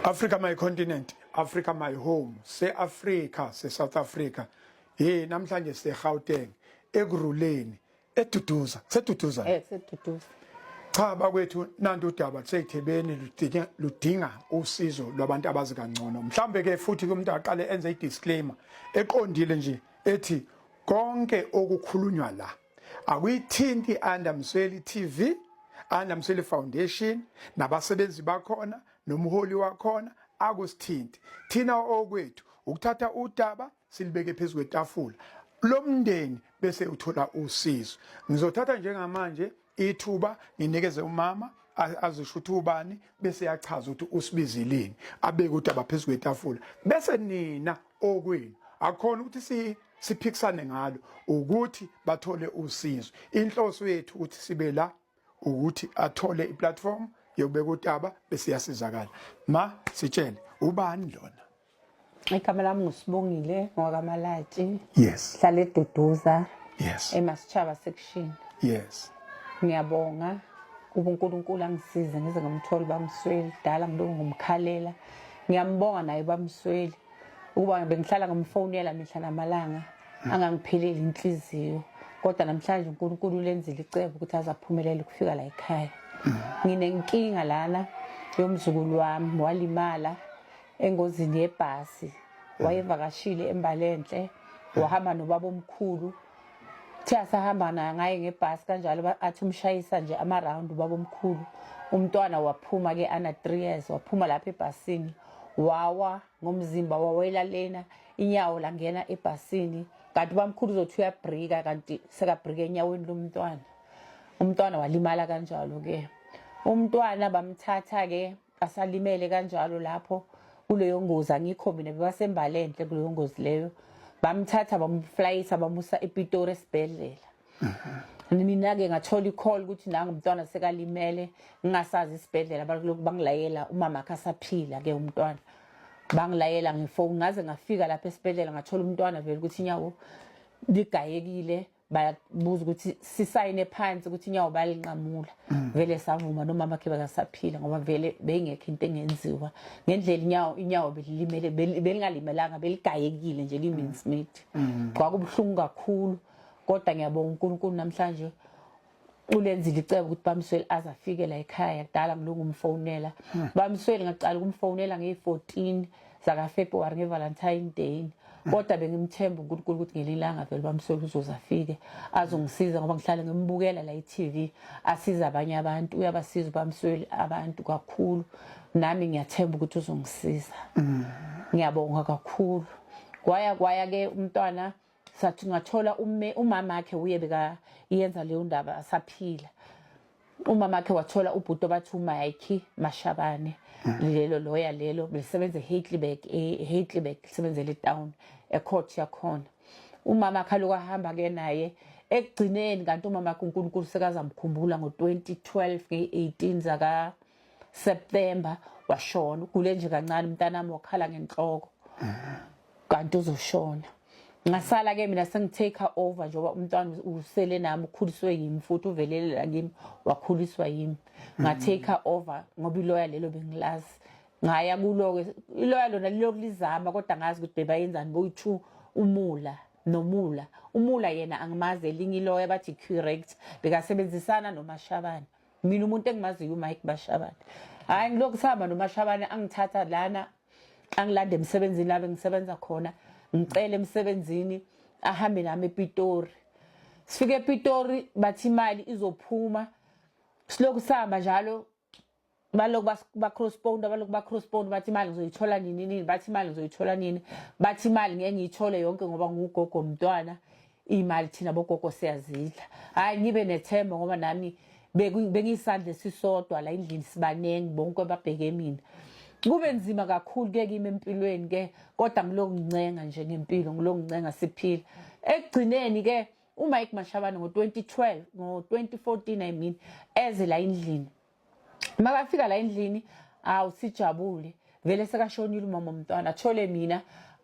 Africa my continent, Africa my home, se-Africa, se-South Africa. Namhlanje se-Gauteng, ekuruleni, eduduza, seduduza. Seduduza. Cha bakwethu nantu udaba seyithebeni ludinga usizo lwabantu abazi kangcono. Mhlambe ke futhi umuntu aqale enze i-disclaimer eqondile nje ethi konke okukhulunywa la akuyithinti Andamsweli TV, Andamsweli Foundation, nabasebenzi bakhona, nomholi wakhona akusithinti. Thina okwethu ukuthatha udaba silibeke phezulu kwetafula. Lo mndeni bese uthola usizo. Ngizothatha njengamanje ithuba nginikeze umama azisho ukuthi ubani bese yachaza ukuthi usibizilini abeke udaba phezulu kwetafula. Bese nina okwenu akhona ukuthi siphikisane ngalo ukuthi bathole usizo. Inhloso yethu ukuthi sibe la ukuthi athole iplatform yokubeka udaba bese yasizakala. Ma sitshele ubani lona? Igama lami nguSibongile ngokaMalathi. Yes. Hlala eDuduza. Yes. eMasitshaba section. Yes. Ngiyabonga uNkulunkulu angisize ngize ngomtholi baMsweli dala ngibe ngumkhalela. Ngiyambonga naye baMsweli ukuba bengihlala ngomfonela mihla namalanga angangipheleli inhliziyo. Kodwa namhlanje uNkulunkulu ulenzile icebo ukuthi azaphumelela ukufika la ekhaya. Nginenkinga lana yomzukulu wami walimala engozini yebhasi. Wayevakashile eMbalenhle wahamba nobaba omkhulu. Sahamba ngaye ngebhasi kanjalo athi umshayisa nje ama-round ubaba omkhulu. Umntwana waphuma ke ana 3 years waphuma lapha ebhasini wawa ngomzimba wawela lena inyawo langena ebhasini kanti bamkhulu uzothi uyabhrika kanti sekabhrika enyaweni lomntwana. Umntwana walimala kanjalo ke. Umntwana bamthatha ke asalimele kanjalo lapho kuleyo ngozi angikho mina bebasembalenhle kuleyo ngozi leyo. Bamthatha bamflyisa bamusa ePitori esibhedlela. Mina ke ngathola i-call ukuthi nanga umntwana sekalimele ngingasazi isibhedlela balokhu bangilayela umama akasaphila ke umntwana. Bangilayela ngefoni ngaze ngafika lapha esibhedlela ngathola umntwana vele ukuthi inyawo ligayekile bayabuza ukuthi sisayine phansi ukuthi inyawo balinqamula. Vele savuma nomama akhe bakasaphila ngoba vele beyingekho into engenziwa ngendlela inyawo belilimele belingalimelanga beligayekile nje limincemeat. Kwakubuhlungu kakhulu kodwa ngiyabonga uNkulunkulu namhlanje ulenzile icebo ukuthi baMsweli azafike la ekhaya kudala ngilungu umfonela. baMsweli ngaqala ukumfonela nge-14 zaka February ngeValentine Day. Kodwa bengimthemba uNkulunkulu ukuthi ngelilanga vele baMsweli uzozafike azongisiza ngoba ngihlala ngimbukela la eTV asiza abanye abantu uyabasiza baMsweli abantu kakhulu nami ngiyathemba ukuthi uzongisiza. Ngiyabonga kakhulu. Kwaya ke umntwana sathi ngathola umama wakhe uye beka yenza leyo ndaba asaphila. Umama wakhe wathola ubhuti bathi uMike Mashabane lelo loya lelo belisebenza eHeidelberg lisebenzele eTown ecourt yakhona. Umama wakhe lokho ahamba ke naye ekugcineni kanti umama wakhe uNkulunkulu sekazamkhumbula ngo2012 nge18 zaka September washona. Ugule nje kancane umntanami wakhala ngenhloko kanti uzoshona. Ngasala ke mina sengitake over njengoba umntwana usele nami ukhuliswe yimi futhi uvelele la kimi wakhuliswa yimi. Ngatake over ngoba iloya lelo bengilazi. Ngaya kulo ke iloya lona liyokulizama kodwa ngazi ukuthi bebayenzani boyi2 umula nomula. Umula yena angimazi elinye iloya bathi correct bekasebenzisana noMashabane. Mina umuntu engimaziyo uMike Mashabane. Hayi ngilokhu sihamba noMashabane angithatha lana angilanda emsebenzini la bengisebenza khona. Ngicela emsebenzini ahambe nami ePitori. Sifike ePitori bathi imali izophuma. Silokhu sihamba njalo balokhu ba-crosspound bathi imali ngizoyithola nini bathi imali ngizoyithola nini. Bathi imali ngeke ngiyithole yonke ngoba ngugogo mntwana. Imali thina bogogo siyazidla. Hayi ngibe nethemba ngoba nami bengisandle sisodwa la endlini sibanengi bonke babheke mina. Kube nzima kakhulu ke kimi empilweni ke kodwa ngiloko ngincenga nje ngempilo ngiloko ngincenga siphila. Ekugcineni ke uMike Mashabane ngo2014 I mean eze la endlini. Makafika la endlini sijabule vele sekashonile umama umntwana athole mina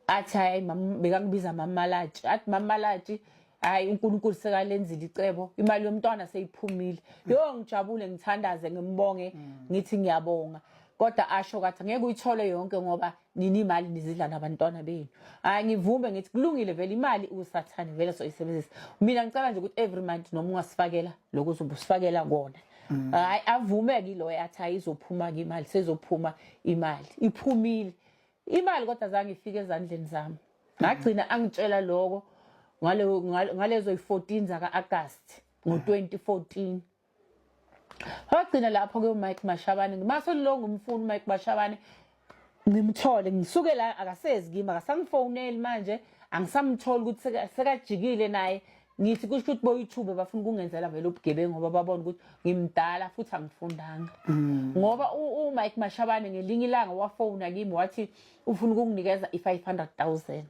athi hayi mama bekangibiza mama Malathi athi mama Malathi hayi uNkulunkulu sekalenzile icebo imali yomntwana seyiphumile. Ngijabule ngithandaze ngimbonge ngithi ngiyabonga. kodwa asho kathi ngeke uyithole yonke ngoba nini imali nizidla nabantwana benu. Hayi ngivume ngithi kulungile vele imali usathane vele soyisebenzisa. Mina ngicela nje ukuthi every month noma ungasifakela lokho uzobusifakela kona. Hayi avumeke iloya athi ayizophuma ke imali sezophuma imali. Iphumile. Imali kodwa zange ifike ezandleni zami. Ngagcina angitshela lokho ngalezo 14 zaka August ngo2014. Wagcina lapho ke uMike Mashabane ngimase lo ngumfuni uMike Mashabane ngimthole ngisuke la akasezi kimi akasangifoneli manje angisamtholi ukuthi sekajikile naye ngithi kusho ukuthi boyitube bafuna ukungenzela vele ubugebengu ngoba babona ukuthi ngimdala futhi angifundanga ngoba uMike Mashabane ngelinye ilanga wafona kimi wathi ufuna ukunginikeza i500,000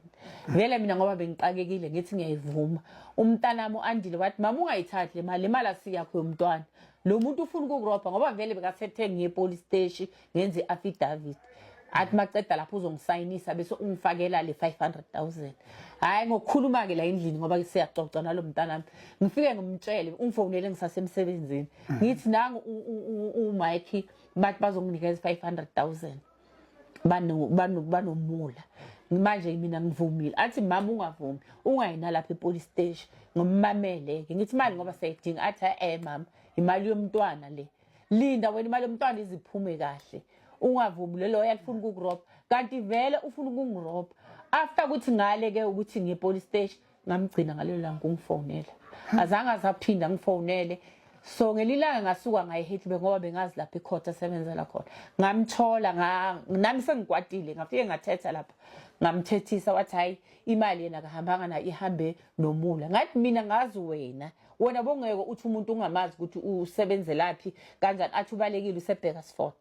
vele mina ngoba bengiqakekile ngithi ngiyayivuma umntanami uAndile wathi mama ungayithathi le mali asiyakho yomntwana lo muntu ufuna ukukurobha ngoba vele bekasethe ngiye police station ngenze affidavit athi maceda lapho uzongisayinisa bese ungifakela le 500,000 hayi ngokukhuluma ke la endlini ngoba siyaxoxa nalo mntanami ngifike ngimtshele ungifonele ngisasemsebenzini ngithi nangu uMike bathi bazonginikeza 500,000 banomula manje mina ngivumile athi mama ungavumi ungayina lapha epolice station ngimamele ke ngithi imali ngoba sayidinga athi mama imali yomntwana le linda wena imali yomntwana iziphume kahle ungavumi lelo uyafuna ukukuroba kanti vele ufuna ukungiroba after ukuthi ngale ke ukuthi ngiye police station ngamgcina ngalelo langa ungifonela azange azaphinda ngifonele so ngelilanga ngasuka ngayiHatfield ngoba bengazi lapha ecourt asebenzela khona ngamthola nami sengikwatile ngafike ngathetha lapha ngamthethisa wathi hayi imali yena kahambanga na ihambe nomula ngathi mina ngazi wena bongeke uthi umuntu ungamazi ukuthi usebenzelaphi kanjani athi ubalekile useBeresford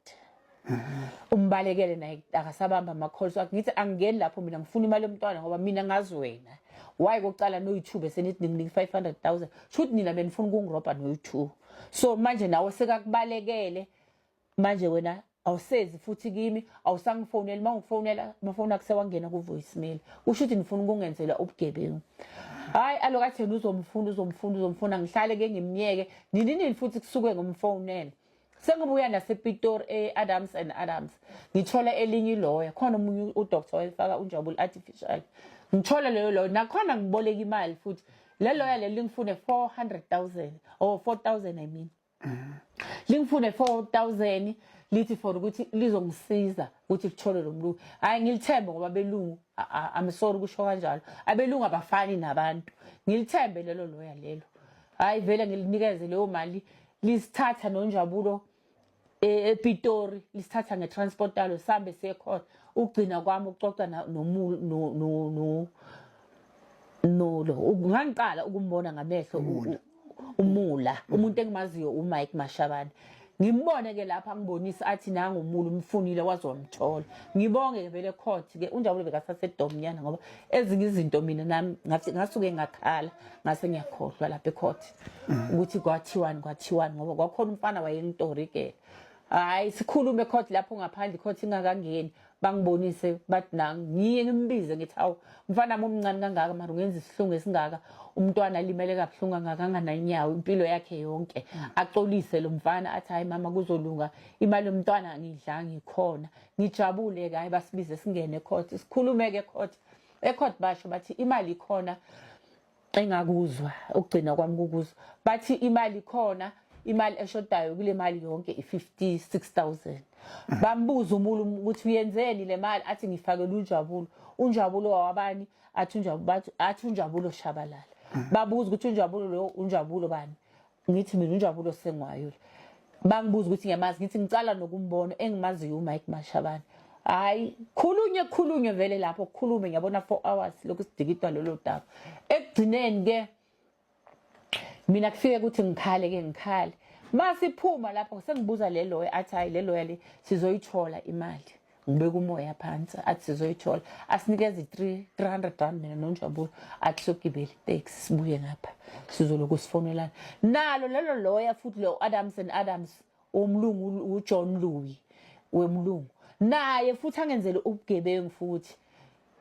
umbalekele naye akasabamba ama-calls wakhe ngithi angingeni lapho mina ngifuna imali yomntwana ngoba mina ngazi wena why kokucala noYouTube senithi nginike 500,000 shothi nina benifuna ukungiroba noYouTube so manje nawe sekakubalekele manje wena awusezi futhi kimi awusangifonela mangifonela amafoni akusewangena ku voicemail usho ukuthi ngifuna ukungenzela ubugebengu hayi alokatheni uzomfuna ngihlale ke ngimiyeke nini futhi kusuke ngomfonela sengibuya nasePitori eAdams and Adams ngithola elinye ilawyer khona umunye uDr wayefaka uNjabule Artificial ngithola leyo lawyer nakhona ngiboleka imali futhi le lawyer le lingifune 400,000 or 4,000 I mean lingifune 4,000 lithi for ukuthi lizongisiza ukuthi lithole lo muntu hayi ngilithembe ngoba belungu I'm sorry kusho kanjalo abelungu abafani nabantu ngilithembe lelo lawyer lelo hayi vele ngilinikeze leyo mali lisithatha noNjabulo ePitori lisithatha ngetransport alo sambe sekhona ugcina kwami ucoca no ngangiqala ukumbona ngamehlo umula umuntu engimaziyo uMike Mashabane ngimbone ke lapha ngibonisa athi nangu umulu umfunile wazomthola ngibonge vele court ke uNjabulo bekasaseDomnyana ngoba ezinye izinto mina nami ngasuke ngakhala ngase ngiyakhohlwa lapha ecourt ukuthi kwathiwani ngoba kwakhona umfana wayengitori ke hayi sikhulume ecourt lapho ngaphandle court ingakangeni bangibonise bathi ngiye ngimbize ngithi awu mfana nami omncane kangaka mara ungenza isihlungu esingaka umntwana limele kabuhlungu ngakangana inyawo impilo yakhe yonke axolise lo mfana athi hayi mama kuzolunga imali yomntwana angidla ngikhona ngijabule ke hayi basibize singene ecourt sikhulume ke ecourt basho bathi imali ikhona engakuzwa ukugcina kwami kukuzwa bathi imali ikhona imali eshodayo kule mali yonke i56,000 bambuza umulu ukuthi uyenzeni le mali athi ngifakela uNjabulo wabani athi uNjabulo Shabalala babuza ukuthi uNjabulo bani ngithi mina uNjabulo sengwayo bangibuza ukuthi ngiyamazi ngithi ngicala nokumbona engimaziyo uMike Mashabane hayi khulunye vele lapho kukhulume ngiyabona 4 hours lokhu sidikidwa lelo daba ekugcineni ke mina kufike ukuthi ngikhale masiphuma lapho sengibuza le lawyer athi hayi le lawyer le sizoyithola imali ngibeka umoya phansi athi sizoyithola asinikeze 300 rand mina noNjabulo athi sogibela itaxi sibuye ngapha sizoloku sifonelana nalo lelo lawyer futhi lo Adams and Adams umlungu uJohn Louis wemlungu naye futhi angenzele ubugebengu futhi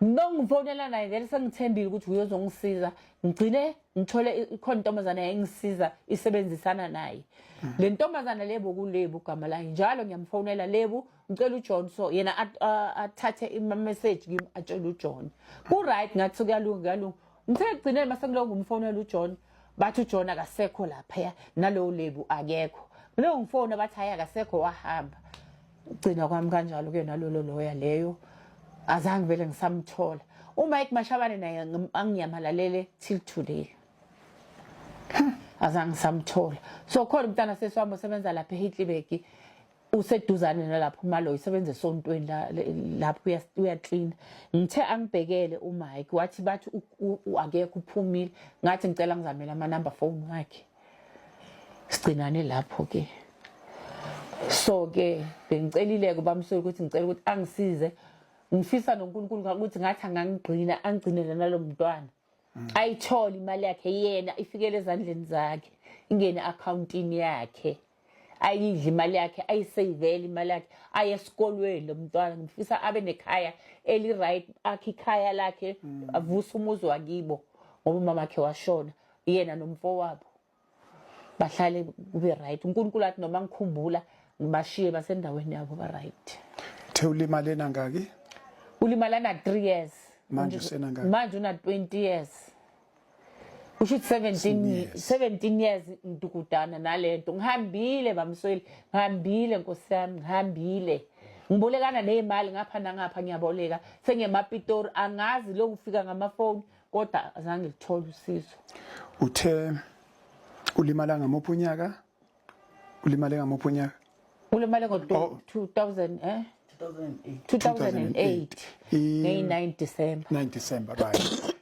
nongifonela naye vele sengithembile ukuthi uyozongisiza ngigcine ngithole ikhona intombazana engisiza isebenzisana naye le ntombazana lebo kuLebu igama layo njalo ngiyamfonela Lebu ngicela uJohn so yena athathe ima-message kimi atshela uJohn ku-right ngathi kuyalunga ngithe ekugcineni mase ngiloko ngumfonela uJohn bathi uJohn akasekho laphaya nalowo lebu akekho ngiloko ngifona bathi hayi akasekho wahamba ugcina kwami kanjalo ke nalolo loya leyo azange vele ngisamthola uMike Mashabane naye angiyamalalele till today azange samthola so khona umntana sesiwami osebenza lapha eHitleberg useduzane nalapho umaloyi isebenza esontweni lapho uyaklina ngithe angibhekele uMike wathi bathi akekho uphumile ngathi ngicela ngizamela ama number phone wakhe sigcinane lapho ke so ke bengicelile kubamsoli ukuthi ngicela ukuthi angisize ngifisa noNkulunkulu ukuthi ngathi angangigcina angigcinele nalomntwana ayithola imali yakhe yena ifikele ezandleni zakhe ingene accountini yakhe ayidla imali yakhe ayisavele imali yakhe aye esikolweni lo mntwana ngifisa abe nekhaya eli right akhe ikhaya lakhe avusa umuzi wakibo ngoba umama wakhe washona yena nomfowabo bahlale kube right uNkulunkulu athi noma ngikhumbula ngibashiye basendaweni yabo ba right Ulimale enangaki ulimala na 3 years manje senangaki manje una 20 years usho 17 years ngidukudana nalento ngihambile bamsweli ngihambile Nkosi yami ngihambile ngibolekana nezimali ngapha nangapha ngiyaboleka sengemapitori angazi lokufika ngamafoni kodwa azange ngithole usizo uthe ulimala ngamuphi unyaka ulimale ngamuphi unyaka ulimale ngo 2008 9 December 9 December right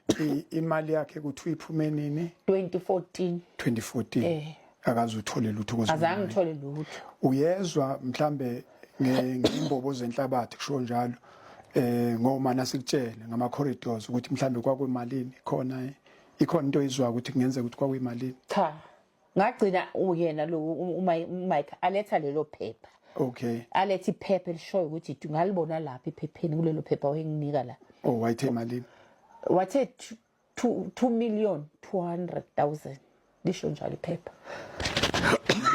imali yakhe kuthi uyiphume nini 2014 akaze uthole lutho ukuze azange ngithole lutho uyezwa mhlambe ngembobo zenhlabathi kusho njalo ngoma nasikutshele ngama corridors ukuthi mhlambe kwakwemalini khona ikhona into izwa ukuthi kungenzeka ukuthi kwakwemalini cha ngagcina uyena lo uMike aletha lelo phepha okay alethi iphepha elishoyo ukuthi ungalibona lapha iphepheni kulelo phepha wayenginika la wayithe malini wathe 2,200,000 lisho njalo iphepha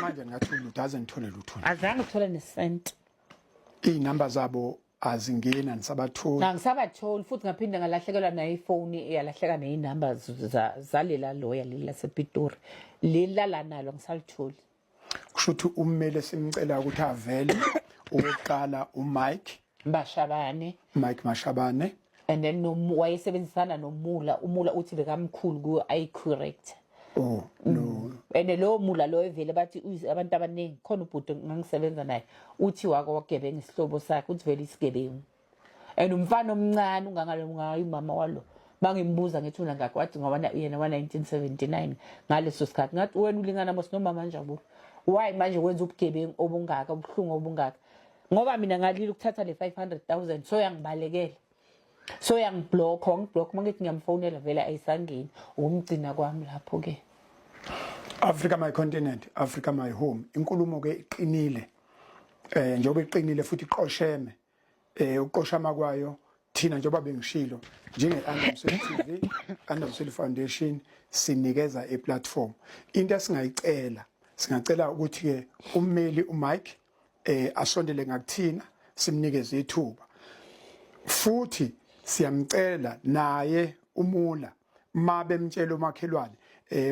manje ngathi doesn't thole lutho azange uthole nesent inamba zabo azingena nisabatholi ngisabatholi futhi ngaphinde ngalahlekelwa nayo ifoni yalahleka nezinamba zalela loya leli lasePitori lelala nalo ngisalitholi kusho ukuthi ummeli simcela ukuthi avele oqala uMike Mashabane and then wayesebenzisana nomula uthi bekamkhulu ku iCorrect no and lo mula lo evele bathi abantu abaningi khona ubhuti ngangisebenza naye uthi wagebenga isihlobo sakhe uthi vele isigebengu and umfana omncane ungangalo mama walo bangimbuza ngithi una ngakho wathi ngoba yena wa 1979 ngaleso sikhathi ngathi wena ulingana mos nomama Njabulo why manje wenza ubugebengu obungaka ubuhlungu obungaka ngoba mina ngalila ukuthatha le 500,000 so yangibalekela so yangiblock ngiblock mangithi ngiyamfonela vele ayisangeni umgcina kwami lapho ke Africa my continent Africa my home inkulumo ke iqinile njengoba iqinile futhi iqosheme uqoshama kwayo thina njengoba bengishilo njenge Andamsweli TV Andamsweli Foundation sinikeza iplatform into singacela ukuthi ke ummeli uMike asondele ngakuthina simnikeze ithuba futhi siyamcela naye umula mabe mtshelo umakhelwane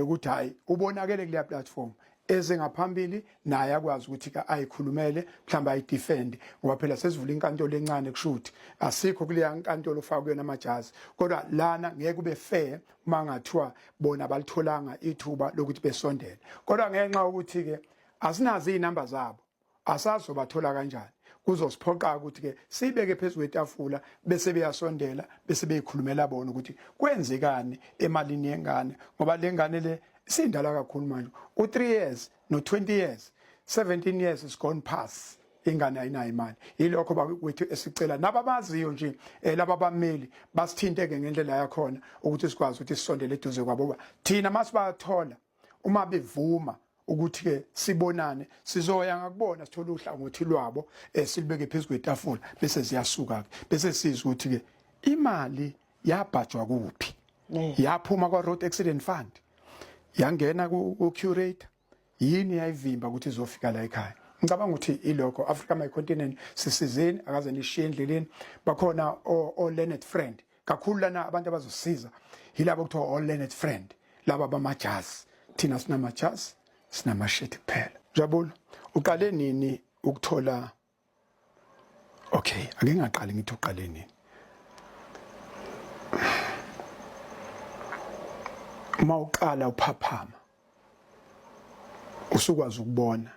ukuthi hayi ubonakele kule platform ezengaphambili naye akwazi ukuthi ka ayikhulumele mhlamba ayidefend ngoba phela sesivula inkantolo encane kushuthi asikho kule inkantolo ufaka kuyona amajazi kodwa lana ngeke kube fair mangathiwa bona balitholanga ithuba lokuthi besondele kodwa ngenxa ukuthi ke asinazi izinamba zabo asazobathola kanjani kuzosiphoqa ukuthi ke sibeke phezulu kwetafula bese beyasondela bese beyikhulumela bona ukuthi kwenzekani emalini yengane ngoba lengane le sindala kakhulu manje u3 years no 20 years 17 years is gone past ingane ayinayo imali yilokho bakwethu esicela nababaziyo nje laba bameli basithinteke ngendlela yakhona ukuthi sikwazi ukuthi sisondele eduze kwabo thina masibathola uma bevuma ukuthi ke sibonane sizoya ngakubona sithola uhlangothi lwabo silibeke phezulu kwetafula bese ziyasuka bese sizwe ukuthi ke imali yabhajwa kuphi yaphuma kwa road accident fund yangena ku curator yini yayivimba ukuthi izofika la ekhaya ngicabanga ukuthi ilokho Africa my continent sisizeni akaze nishiye endleleni bakhona o Leonard Friend kakhulu lana abantu abazosiza yilabo kuthiwa o Leonard Friend laba bamajazi thina sinamajazi sinamasheti kuphela jabula uqale nini ukuthola okay ake ngaqali ngithi uqale nini mawuqala uphaphama usukwazi ukubona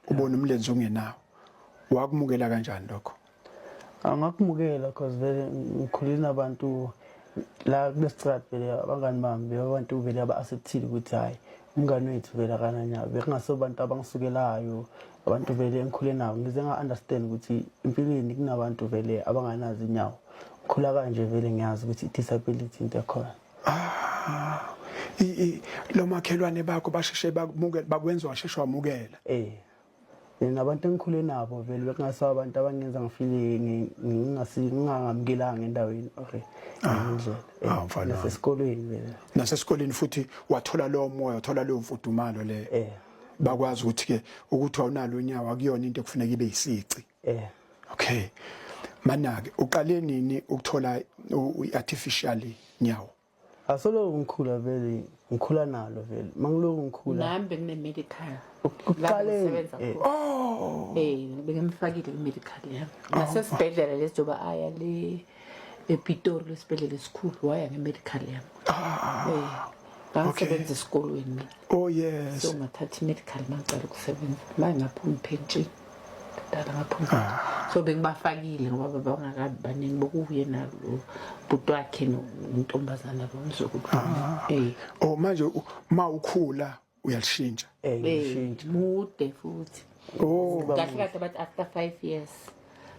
ubona umlenze ongenawo wakumukela kanjani lokho angakumukela because vele ngikhulile nabantu la kulesiqathi vele abangani bami abantu vele aba-acceptile ukuthi hayi umngani wethu vele akananya bekungasobantu abangisukelayo abantu vele engikhule nabo ngize nga-understand ukuthi empilweni kunabantu vele abanganazi inyawo ngikhula kanje vele ngiyazi ukuthi i-disability into yakhona lo makhelwane bakho basheshe bakwenza washeshe wamukela nabantu engikhule nabo vele bekungasawa abantu abangenza ngifile ngingangamukelanga endaweni okay indlela nasesikolweni vele nasesikoleni futhi wathola lo moya wathola lo mfudumalo le bakwazi ukuthi ke ukuthi awunalo unyawo akuyona into ekufuneka ibe yisici okay manake uqale nini ukuthola i-artificial nyawo asolo ngikhula vele ngikhula nalo vele mangiloku ngikhula nami bengine-medical uqale bengimfakile i-medical yami nasesibhedlela lesijoba aya ePitori lesibhedlela esikhulu waya nge-medical yami ngangisebenza esikolweni yes so ngathatha i-medical mangicala ukusebenza manje ngaphuma ipentshini dala ngaphuma so bengibafakile ngoba babangakabi baningi bokuye nalo bhuti wakhe nentombazana bomzukulu manje mawukhula uyalishintsha mude futhi kahle kahle bathi after 5 years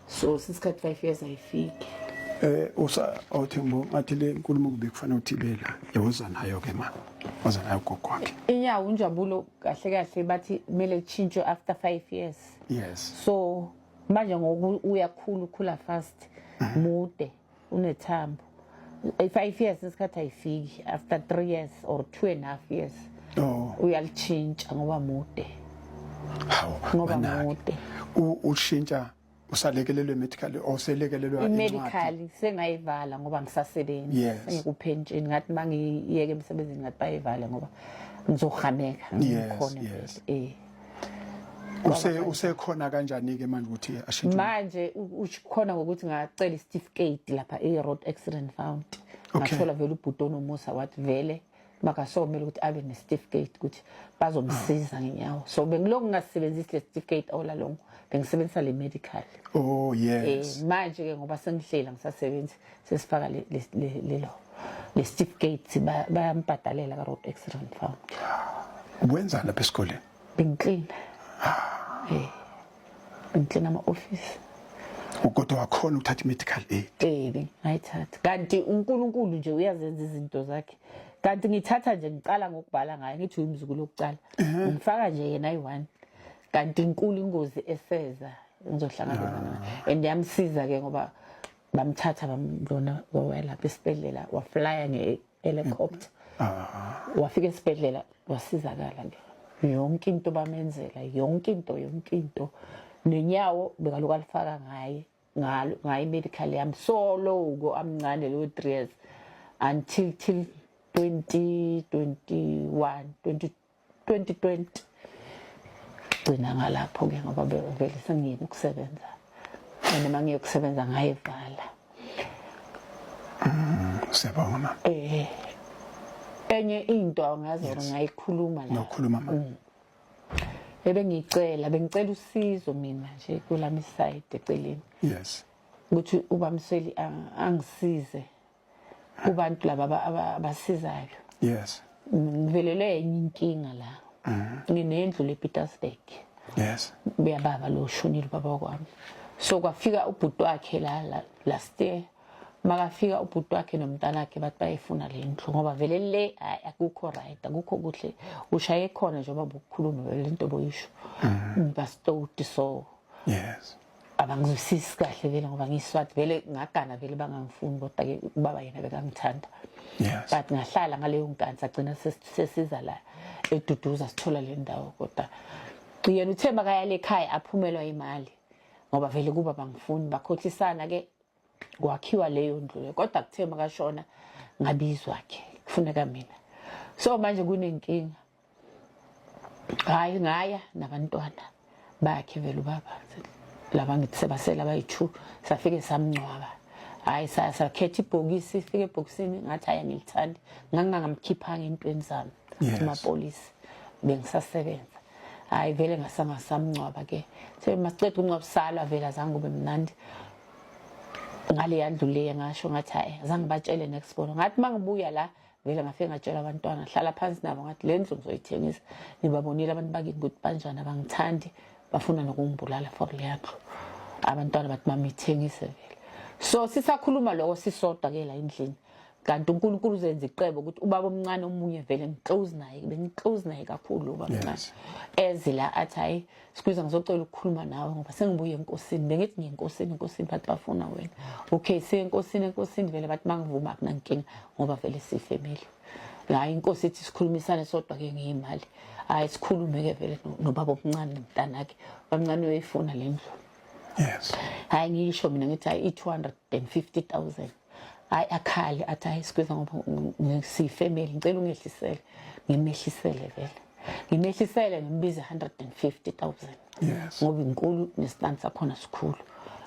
so sisikhathi 5 years ayifiki awuthembo ngathi le nkulumo kube kufanele uthibela yawoza nayo ke mama waza nayo gogo wakhe inyawo unjabulo kahle kahle bathi kumele chintshwe after 5 years yes so manje ngoku uyakhula ukhula fast mude unethambo 5 years isikhathi ayifiki after 3 years or 2.5 years uyalichintsha ngoba mude ngoba mude ushintsha usalekelelwe medical oselekelelwa i-medical sengayivala ngoba ngisasebenza ngikupentsheni ngathi mangiyeke emsebenzini ngathi bayivale ngoba ngizohameka ngikhona usekhona kanjani ke manje ukuthi ashintshe manje ukhona ngokuthi ngacela i-certificate lapha e-road accident fund ngathola vele ubhuti onomusa wathi vele makasomela ukuthi abe ne-certificate ukuthi bazomsiza ngenyawo so bengiloku ngasebenzisi le certificate all along bengisebenzisa le medical yes manje ke ngoba sengihlela ngisasebenza sesifaka le certificate bayambhadalela ka road accident fund wenza lapha esikoleni bengiklina bengiklina ama-office kodwa wakhona ukuthatha i-medical aid ngayithatha kanti uNkulunkulu nje uyazenza izinto zakhe kanti ngithatha nje ngiqala ngokubhala ngayo ngithi uyimzukulu lokuqala ngifaka nje yena ayi-1 kanti inkulu ingozi eseza ngizohlangabezana nayo and yamsiza ke ngoba bamthatha bamlona lapha esibhedlela waflya nge-helicopter wafika esibhedlela wasizakala ke yonke into bamenzela yonke into nenyawo bekaloku alifaka ngayo medical yami solo amncane lo 3 years until 2020 gcina ngalapho ke ngoba vele sengiyeke ukusebenza noma ngiyokusebenza ngayivala siyabonga mama enye into angazi ngayikhuluma la nokhuluma mama bengicela usizo mina nje kulami side eceleni yes ukuthi ubamsweli angisize kubantu laba abasizayo yes ngivelele enye inkinga la nginendlu lePietersburg yes beyababa lo shonile baba kwami so kwafika ubhuti wakhe la last year makafika ubhuti wakhe nomntana wakhe bathi bayifuna le ndlu ngoba vele le akukho right akukho kuhle ushaye khona njengoba ukukhuluma le nto boyisho bastoti so yes abangizwisisi kahle vele ngoba ngiswathi vele ngagana vele bangangifuni kodwa ke ubaba yena bekangithanda yes but ngahlala ngaleyo nkansi agcina sesiza la eduduza sithola le ndawo kodwa yena uthe makayale ekhaya aphumelwa imali ngoba vele kuba bangifuni bakhothisana ke kwakhiwa leyo ndlu le kodwa kuthe makashona ngabizwa ke kufuneka mina so manje kunenkinga hayi ngaya nabantwana bakhe vele ubaba laba ngithi sebasela bayi2 safike samncwaba hayi sakhetha ibhokisi ifike ebhokisini ngathi haya ngilithandi ngangamkhiphanga intweni zami kumapolisi bengisasebenza hayi vele ngasamncwaba ke semasiqeda uncwaba sala vele azange kube mnandi ngale yandlu le ngasho ngathi hayi azange batshele next bono ngathi mangibuya la vele ngafike ngatshela abantwana hlala phansi nabo ngathi le ndlu ngizoyithengisa nibabonile abantu bakini ukuthi banjani abangithandi bafuna nokungibulala for le yandlu abantwana bathi mama ithengise vele so sisakhuluma lokho sisodwa ke la endlini kanti uNkulunkulu uzenza iqebo ukuthi ubaba omncane omunye vele ngiclose naye bengiclose naye kakhulu ubaba omncane ezila athi hayi sikuza ngizocela ukukhuluma nawe ngoba sengibuye enkosini bengithi ngiyenkosini inkosini bathi bafuna wena okay enkosini vele bathi mangivuma akunankinga ngoba vele sifamily la inkosi ithi sikhulumisane sodwa ke ngiyimali hayi sikhulume ke vele nobaba omncane nomntanakhe bamncane uyayifuna le ndlu yes hayi ngisho mina ngithi hayi 250,000 hayi akhali athi hayi sikuza ngoba sifamily ngicela ungehlisele ngimehlisele vele ngimehlisele ngimbize 150,000 yes ngoba inkulu nesitandi sakhona sikhulu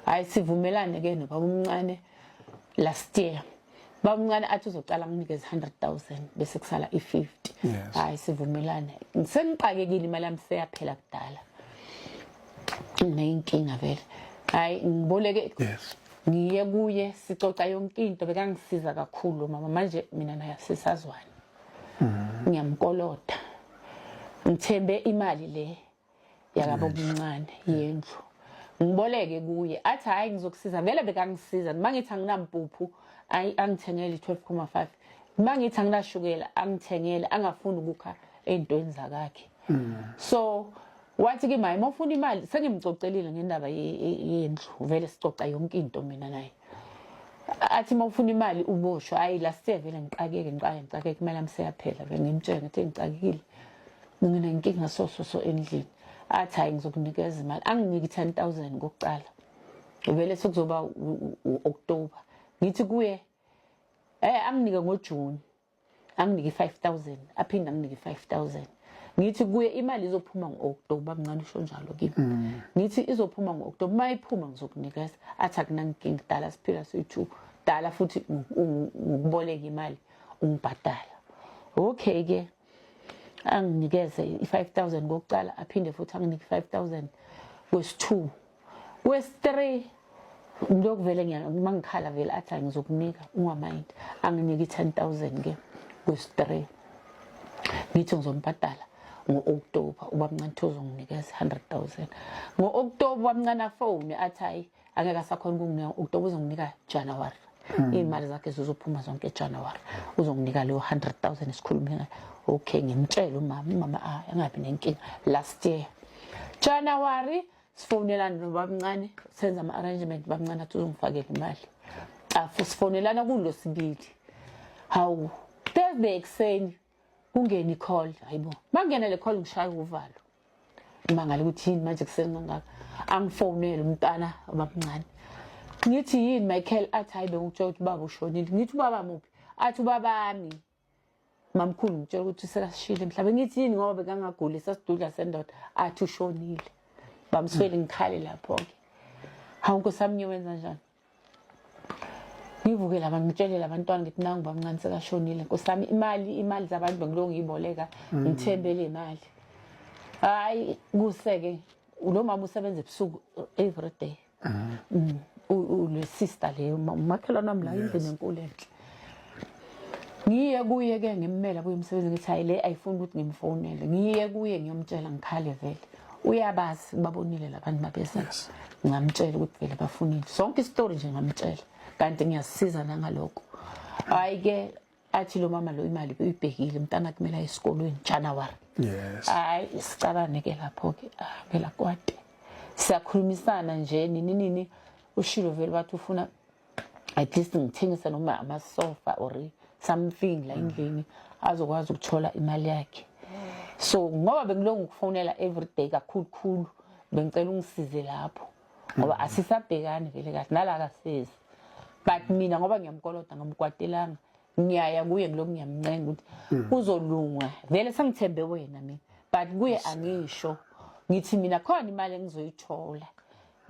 hayi sivumelane ke nobaba omncane last year baba omncane athi uzocala nginikeze 100,000 bese kusala i50 hayi sivumelane sengiqakekile imali yami seyaphela kudala nenkinga vele hayi ngiboleke yes ngiye kuye sicoca yonke into bekangisiza kakhulu mama manje mina naye sisazwana ngiyamkolota ngithembe imali le yakabo omncane yendlu ngiboleke kuye athi hayi ngizokusiza vele bekangisiza mangithi anginampuphu angithengele 12.5 mangithi anginashukela angithengele angafuni ukukha ezintweni zakhe so wathi ke maye mawufuna imali sengimcocelile ngendaba yendlu vele sicoca yonke into mina naye athi mawufuna imali uboshwe hayi last year vele ngiqakeke imali yami seyaphela vele ngimtshela ngathi ngicakekile nginenkinga so endlini athi hayi ngizokunikeza imali anginiki 10,000 kokucala vele sekuzoba uOctober ngithi kuye anginike ngoJune anginike 5,000 aphinda anginike 5,000 ngithi kuye imali izophuma ngoOctober mncane usho njalo kimi ngithi izophuma ngoOctober mayiphuma ngizokunikeza athi akunankinga dala siphila soyi2 dala futhi ukuboleka imali ungibhadala okay ke anginikeze i5,000 kokucala aphinde futhi anginike 5,000 kwesi2 kwesi3 ngiyokuvele ngiyangikhala vele athi ngizokunika ungamind anginike 10,000 ke kwesi3 ngithi ngizombhadala ngoOctober ubaba mncane uzonginikeza 100,000 ngoOctober ubamncane afone athi hayi angeke asakhona ukunginika October uzonginika January imali zakhe zizophuma zonke January uzonginika leyo 100,000 esikhulume ngayo okay ngimtshela umama angabi nenkinga last year January sifonelana nobaba mncane senza ama arrangement bamncane athi uzongifakela imali sifonelana kuLosibili hawu Thursday ekseni kungena icall hayibo mangena le call ngishaya uvalo mangale ukuthi yini manje kusengangaka angifonele umntana abamncane ngithi yini Michael athi hayi bengitshela ukuthi baba ushonile ngithi baba muphi athi babami mamkhulu ngitshela ukuthi sekashile emhlabeni ngithi yini ngoba bekangaguli sasidudla sendoda athi ushonile bamswele ngikhale lapho ke hawu nkosami wenza njani ngivuke laba ngitshelela abantwana ngithi nangu bamncane sekashonile nkosami imali zabantu bengilo ngiyiboleka ngithembele imali hayi kuseke lo mama usebenza ebusuku every day ule sister le umakhelwane nami la indlu nenkulu enhle ngiye kuye ke ngimmela kuye umsebenzi ngithi hayi le ayifuni ukuthi ngimfonele ngiye kuye ngiyomtshela ngikhale vele uyabazi babonile labantu mabesa ngamtshela ukuthi vele bafunile sonke istory nje ngamtshela kanti ngiyasiza nangalokho hayi ke athi lo mama lo imali uyibhekile umntana kumele esikolweni January yes hayi sicabane ke lapho ke phela kwade siyakhulumisana nje nini ushilo vele bathi ufuna at least ngithengisa noma amasofa or something la endlini azokwazi ukuthola imali yakhe So ngoba bengilonga ukufonela every day kakhulu bengicela ungisize lapho ngoba asisabhekani vele kahle nala kasezi but mina ngoba ngiyamkoloda ngamkwatelanga ngiyaya kuye ngiloko ngiyamncenga ukuthi kuzolunga vele sengithembe wena mina but kuye angisho ngithi mina khona imali engizoyithola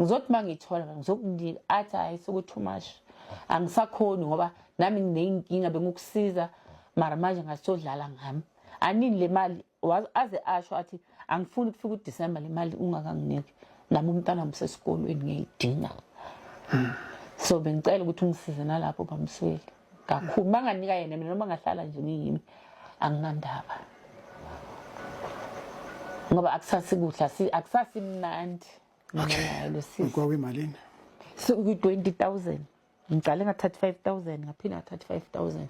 ngizothi mangithola ngizokunika athi hayi soku too much angisakhoni ngoba nami ngineyinkinga bengukusiza mara manje ngasodlala ngami anini le mali aze asho athi angifuni kufika uDecember le mali ungakanginiki nami umntana umsesikolweni ngiyidinga so bengicela ukuthi ungisize nalapho bamsweli kakhulu manganika yena mina noma ngahlala nje ngiyimi anginandaba ngoba akusasikuhla akusasimnandi mina lo sisi kwawe imalini so ku 20,000 ngicale nga 35,000 ngaphinda 35,000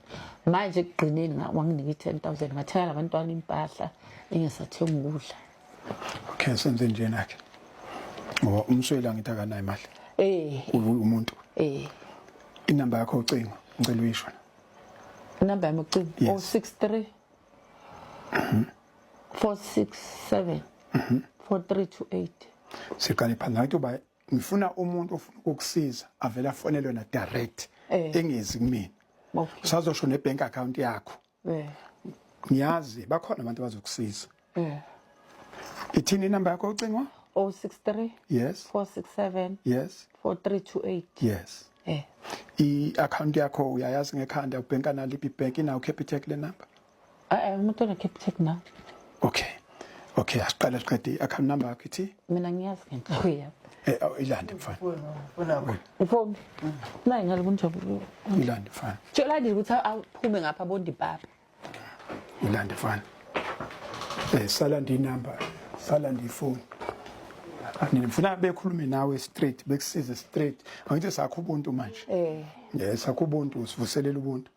manje ekugcineni wanginika 10,000 ngathenga labantwana impahla engisathenga ukudla okay senze njena ke ngoba umsweli angithi akanayo imali umuntu inamba yakho ucingo ngicela uyisho inamba yami ucingo 063 467 4328 siqale phana ngathi uba ngifuna umuntu ofuna ukukusiza avela afonele wena direct engezi kumina usazosho nebank account yakho ngiyazi bakhona abantu abazokusiza ithini inamba yakho ucingo 063 yes 467 yes 4328 yes i-account yakho uyayazi ngekhanda ubhenka naliphi bank inawo Capitec le number umuntu ona Capitec na okay asiqala siqede i-account number yakho ithi mina ngiyazi ngenhloya ilande mfana ufoni nayi ngale kunjabule ilande mfana tshela nje ukuthi aphume ngapha bondi papa ilande mfana sala ndinamba sala ndifoni ngifuna bekhulume nawe straight bekusize straight angithi sakho ubuntu manje sakho ubuntu sivuselela ubuntu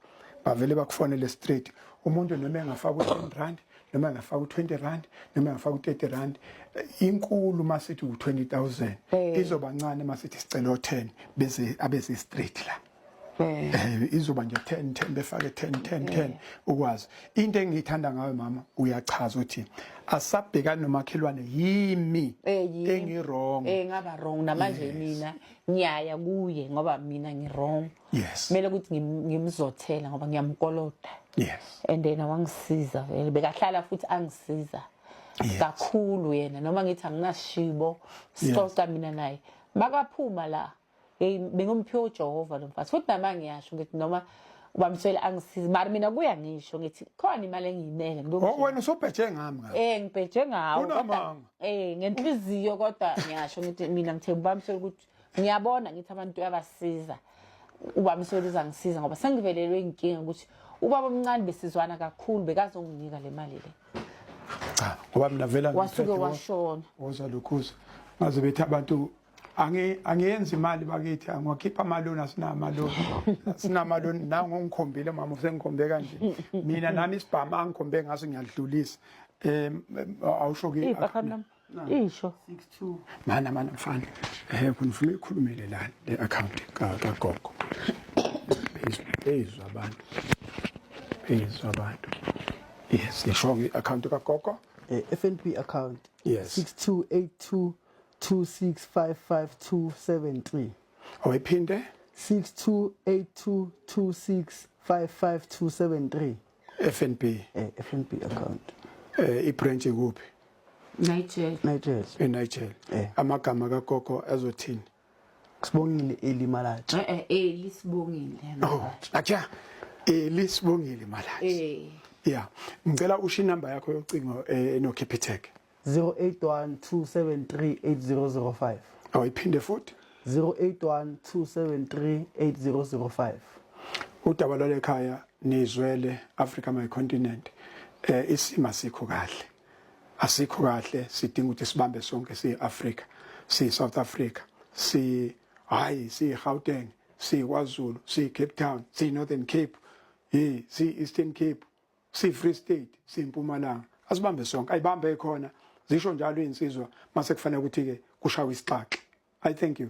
bavele bakufonele straight umuntu noma engafaka u10 rand noma engafaka u20 rand noma engafaka u30 rand inkulu masithi u20,000 izobancane masithi sicela u10 bese abese straight la izoba nje 10 befake 10 ukwazi into engiyithanda ngawe mama uyachaza uthi asabhekana nomakhelwane yimi engirong ngaba wrong namanje mina ngiyaya kuye ngoba mina ngirong yes kumele ukuthi ngimzothela ngoba ngiyamkoloda yes and then wangisiza vele bekahlala futhi angisiza kakhulu yena noma ngithi anginashibo sixoxa mina naye makaphuma la bengumphiwe uJehova lo mfazi futhi nama ngiyasho ngithi noma ubamswele angisiza mara mina kuya ngisho ngithi khona imali engiyinele wena usobheje ngami ngibheje ngawo kodwa ngenhliziyo kodwa ngiyasho ngithi mina ngithemba ubamswele ukuthi ngiyabona ngithi abantu abasiza ubamswele uzangisiza ngoba sengivelelwe inkinga ukuthi ubaba omncane besizwana kakhulu bekazonginika le mali le cha ngoba mina vela wasuke washona wozalukhuza ngaze bethi abantu angiyenzi imali bakithi angiwakhipha amaloni asinamaloni nangu ngikhombile mama usengikhombe kanje mina nami isibhama angikhombe ngaso ngiyadlulisa awusho ke isho 62 mana mfana kunifuna ikhulumele la le account kagogo bezwa abantu yes yisho i-account kagogo FNB account yes 628226555273 awayiphinde 628226555273 FNB FNB account ibranch kuphi Niger eNiger amagama kagogo azothini Sibongile Elimalathi lisibongile acha lisibongile Malathi yeah ngicela usho inamba yakho yocingo no Capitec 0812738005 awayiphinde futhi 0812738005 udaba lwale ekhaya nizwele Africa my continent isima sikho kahle asikho kahle sidinga ukuthi sibambe sonke siAfrica South Africa si Gauteng si KwaZulu si Cape Town si Northern Cape si Eastern Cape si Free State si Mpumalanga asibambe sonke ayibambe khona zisho njalo insizwa mase kufanele ukuthi ke kushawa isixaxa I thank you.